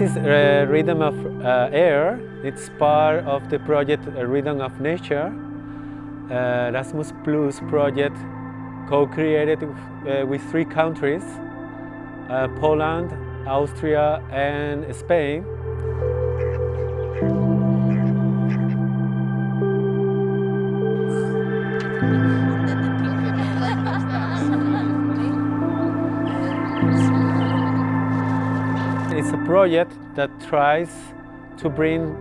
This is Rhythm of Air. It's part of the project Rhythm of Nature, Erasmus Plus project co-created with 3 countries, Poland, Austria and Spain. It's a project that tries to bring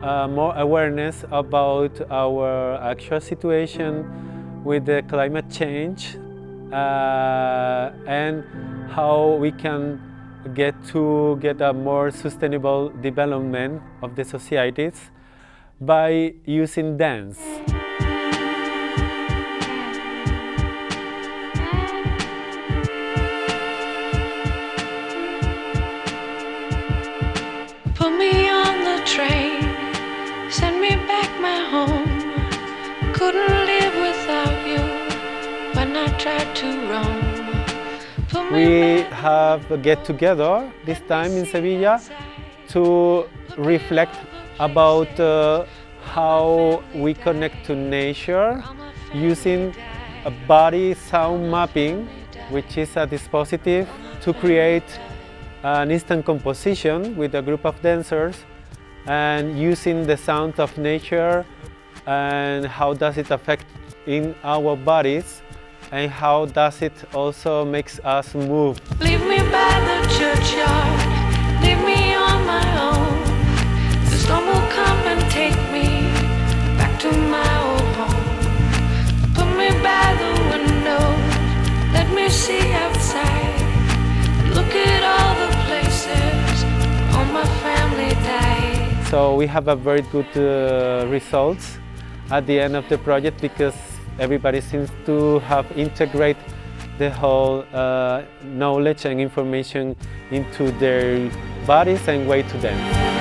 more awareness about our actual situation with the climate change and how we can get a more sustainable development of the societies by using dance. Put me on the train, send me back my home. Couldn't live without you when I tried to roam. We have a get-together this time in Sevilla to reflect about how we connect to nature using a body sound mapping, which is a dispositive to create an instant composition with a group of dancers and using the sound of nature and how does it affect in our bodies and how does it also makes us move. Leave me by the churchyard, leave me on my own. The storm will come and take me back to my old home. Put me by the window, let me see outside. Look at all the places all my family died. So we have a very good results at the end of the project because everybody seems to have integrated the whole knowledge and information into their bodies and way to dance.